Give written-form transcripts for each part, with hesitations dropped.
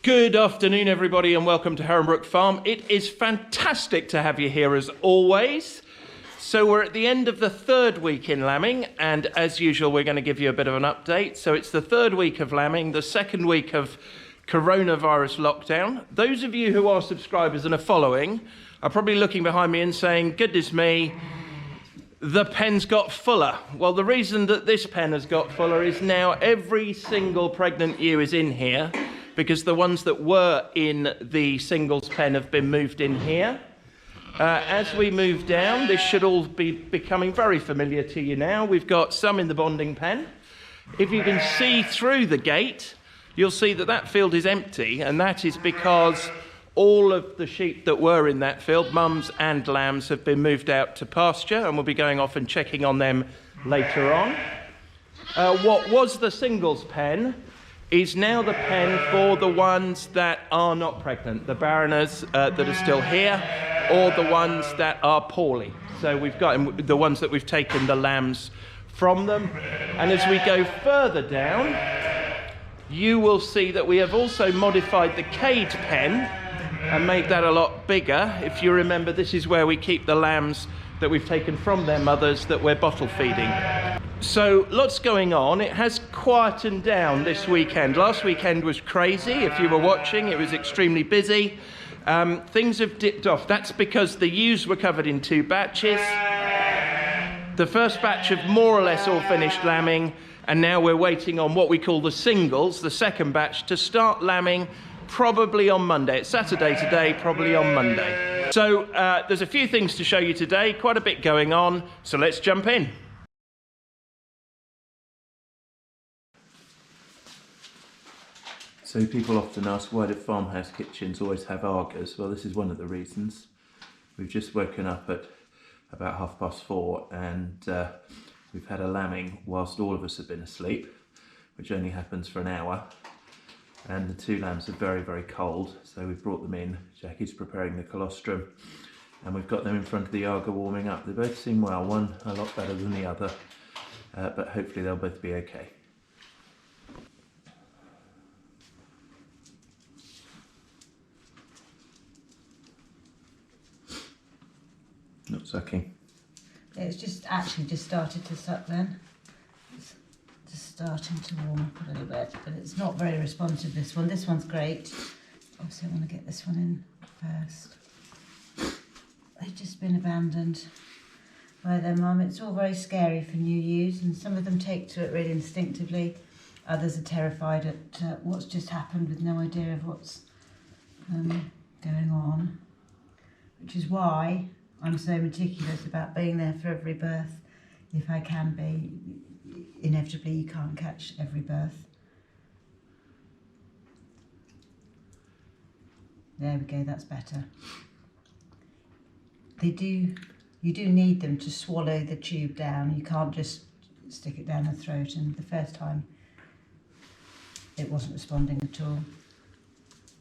Good afternoon, everybody, and welcome to Heronbrook Farm. It is fantastic to have you here as always. So we're at the end of the third week in lambing, and as usual, we're going to give you a bit of an update. So it's the third week of lambing, the second week of coronavirus lockdown. Those of you who are subscribers and are following are probably looking behind me and saying, goodness me, the pen's got fuller. Well, the reason that this pen has got fuller is now every single pregnant ewe is in here, because the ones that were in the singles pen have been moved in here. As we move down, this should all be becoming very familiar to you now. We've got some in the bonding pen. If you can see through the gate, you'll see that that field is empty, and that is because all of the sheep that were in that field, mums and lambs, have been moved out to pasture, and we'll be going off and checking on them later on. What was the singles pen is now the pen for the ones that are not pregnant, the barreners that are still here, or the ones that are poorly. So we've got the ones that we've taken the lambs from them. And as we go further down, you will see that we have also modified the cage pen and made that a lot bigger. If you remember, this is where we keep the lambs that we've taken from their mothers that we're bottle feeding. So lots going on. It has quietened down this weekend. Last weekend was crazy. If you were watching, it was extremely busy. Things have dipped off. That's because the ewes were covered in 2 batches. The first batch have more or less all finished lambing, and now we're waiting on what we call the singles, the second batch, to start lambing probably on Monday. It's Saturday today, probably on Monday. So there's a few things to show you today, quite a bit going on, so let's jump in. So people often ask, why do farmhouse kitchens always have Argos? Well, this is one of the reasons. We've just woken up at about 4:30 and we've had a lambing whilst all of us have been asleep, which only happens for an hour. And the 2 lambs are very, very cold, so we've brought them in. Jackie's preparing the colostrum, and we've got them in front of the Argo warming up. They both seem well, one a lot better than the other, but hopefully they'll both be okay. Not sucking. It's just started to suck then. It's just starting to warm up a little bit, but it's not very responsive, this one. This one's great. Obviously I want to get this one in first. They've just been abandoned by their mum. It's all very scary for new ewes, and some of them take to it really instinctively. Others are terrified at what's just happened with no idea of what's going on, which is why I'm so meticulous about being there for every birth, if I can be. Inevitably, you can't catch every birth. There we go, that's better. You do need them to swallow the tube down. You can't just stick it down the throat, and the first time it wasn't responding at all.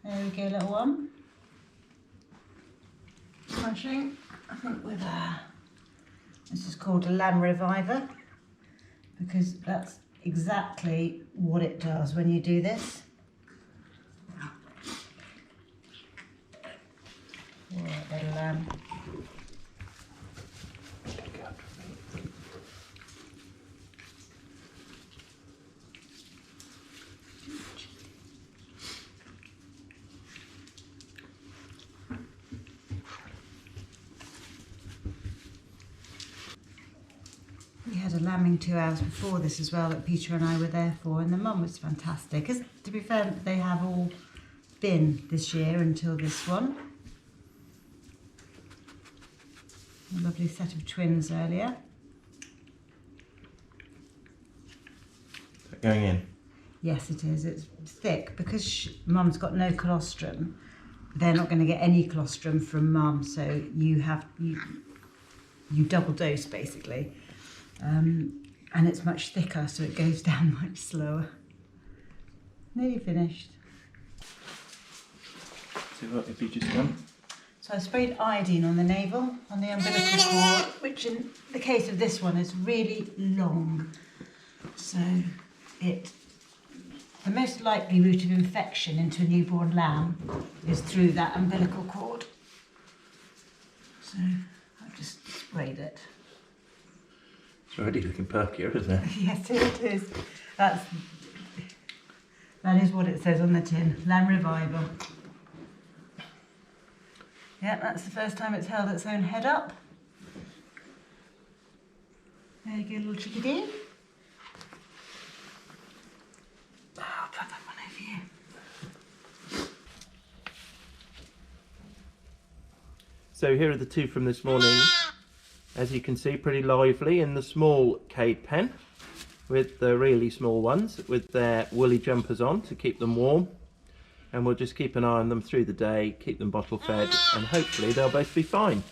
There we go, little one. Smashing. I think with this is called a lamb reviver, because that's exactly what it does when you do this. All right, little lamb. We had a lambing 2 hours before this as well that Peter and I were there for, and the mum was fantastic. Because to be fair, they have all been this year until this one. A lovely set of twins earlier. Is that going in? Yes, it is. It's thick because mum's got no colostrum. They're not going to get any colostrum from mum, so you double dose basically. And it's much thicker, so it goes down much slower. Nearly finished. So what have you just done? So I sprayed iodine on the navel, on the umbilical cord, which in the case of this one is really long. So it The most likely route of infection into a newborn lamb is through that umbilical cord. So I've just sprayed it. It's already looking perkier, isn't it? Yes, it is. That is what it says on the tin. Lamb Reviver. Yeah, that's the first time it's held its own head up. There you go, little chickadee. I'll put that one over here. So here are the two from this morning. As you can see, pretty lively in the small cage pen, with the really small ones with their woolly jumpers on to keep them warm. And we'll just keep an eye on them through the day, keep them bottle fed, and hopefully they'll both be fine.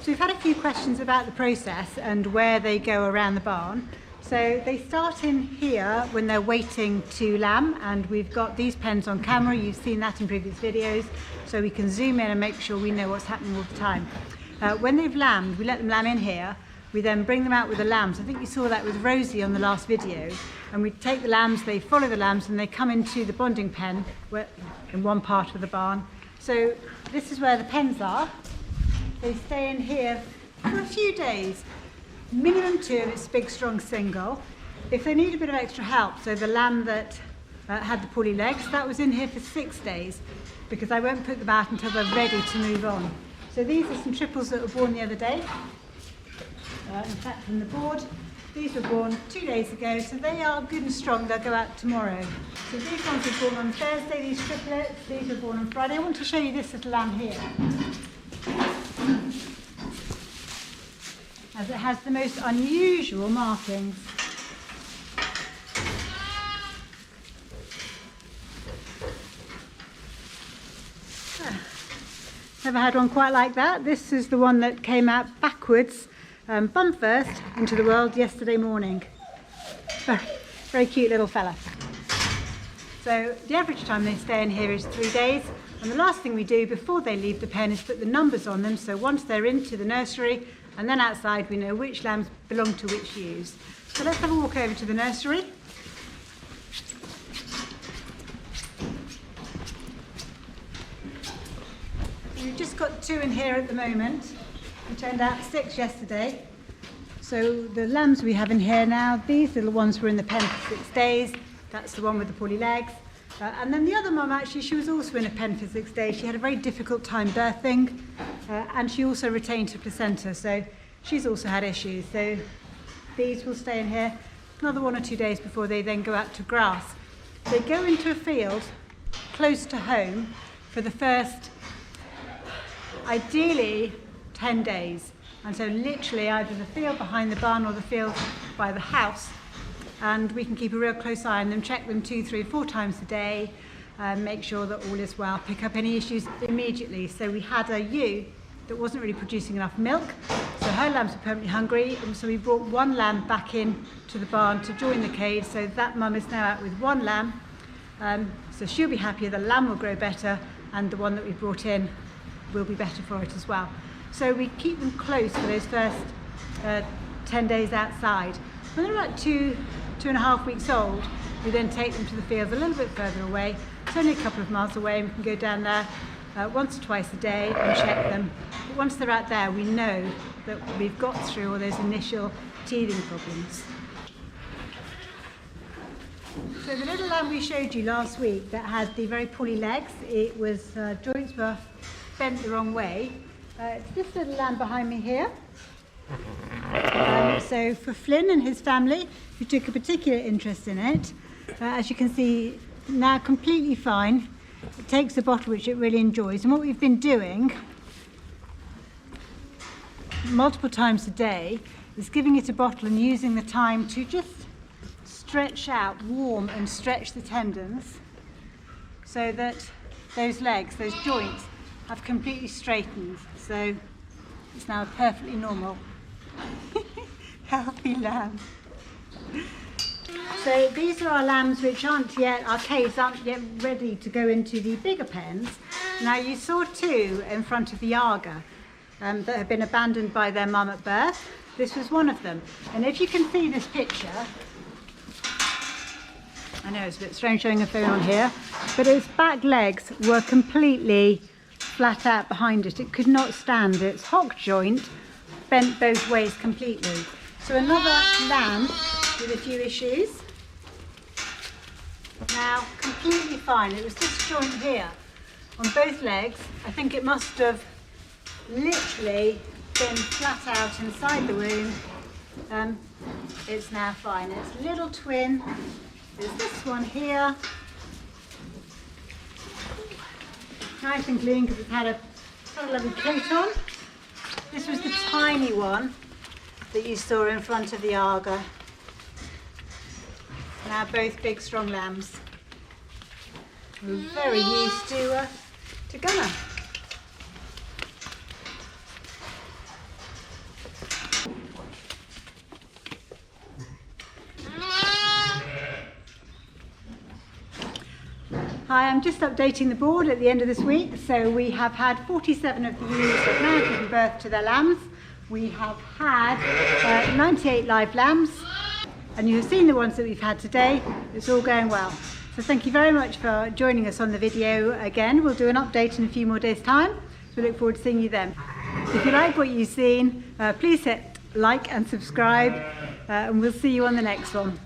So we've had a few questions about the process and where they go around the barn. So they start in here when they're waiting to lamb, and we've got these pens on camera. You've seen that in previous videos, so we can zoom in and make sure we know what's happening all the time. When they've lambed, we let them lamb in here. We then bring them out with the lambs. I think you saw that with Rosie on the last video. And we take the lambs, they follow the lambs, and they come into the bonding pen in one part of the barn. So this is where the pens are. They stay in here for a few days. Minimum 2 if it's a big, strong single. If they need a bit of extra help, so the lamb that had the pulley legs, that was in here for 6 days, because I won't put them out until they're ready to move on. So these are some triples that were born the other day. In fact, from the board, these were born 2 days ago, so they are good and strong. They'll go out tomorrow. So these ones were born on Thursday, these triplets. These were born on Friday. I want to show you this little lamb here, as it has the most unusual markings. Never had one quite like that. This is the one that came out backwards, bum first, into the world yesterday morning. Very cute little fella. So the average time they stay in here is 3 days, and the last thing we do before they leave the pen is put the numbers on them, so once they're into the nursery and then outside, we know which lambs belong to which ewes. So let's have a walk over to the nursery. We've just got 2 in here at the moment. We turned out 6 yesterday. So the lambs we have in here now, these little ones were in the pen for 6 days. That's the one with the pulley legs. And then the other mum, actually, she was also in a pen for 6 days. She had a very difficult time birthing, and she also retained her placenta, so she's also had issues. So these will stay in here another 1 or 2 days before they then go out to grass. They go into a field close to home for the first, ideally, 10 days. And so literally either the field behind the barn or the field by the house. And we can keep a real close eye on them, check them 2, 3, 4 times a day, make sure that all is well, pick up any issues immediately. So we had a ewe that wasn't really producing enough milk, so her lambs were permanently hungry, and so we brought 1 lamb back in to the barn to join the cage. So that mum is now out with 1 lamb, so she'll be happier, the lamb will grow better, and the one that we brought in will be better for it as well. So we keep them close for those first 10 days outside. When they're about 2.5 weeks old, we then take them to the fields a little bit further away. It's only a couple of miles away, and we can go down there once or twice a day and check them. But once they're out there, we know that we've got through all those initial teething problems. So the little lamb we showed you last week that had the very pulley legs, it was joints were bent the wrong way. It's this little lamb behind me here. So for Flynn and his family, who took a particular interest in it, as you can see, now completely fine. It takes a bottle, which it really enjoys. And what we've been doing multiple times a day is giving it a bottle and using the time to just stretch out, warm and stretch the tendons, so that those legs, those joints, have completely straightened. So it's now perfectly normal, healthy lamb. So these are our lambs which aren't yet, our caves aren't yet ready to go into the bigger pens. Now you saw 2 in front of the Aga that have been abandoned by their mum at birth. This was one of them. And if you can see this picture, I know it's a bit strange showing a phone on here, but its back legs were completely flat out behind it. It could not stand. Its hock joint bent both ways completely. So another lamb with a few issues. Now completely fine. It was this joint here on both legs. I think it must have literally been flat out inside the womb. It's now fine. Its little twin is this one here. Nice and clean because it's had a lovely coat on. This was the tiny one that you saw in front of the Aga. Now both big strong lambs. We're very used to Gunner. Hi, I'm just updating the board at the end of this week. So we have had 47 of the ewes have now given birth to their lambs. We have had 98 live lambs, and you've seen the ones that we've had today. It's all going well. So thank you very much for joining us on the video again. We'll do an update in a few more days' time. So we look forward to seeing you then. If you like what you've seen, please hit like and subscribe, and we'll see you on the next one.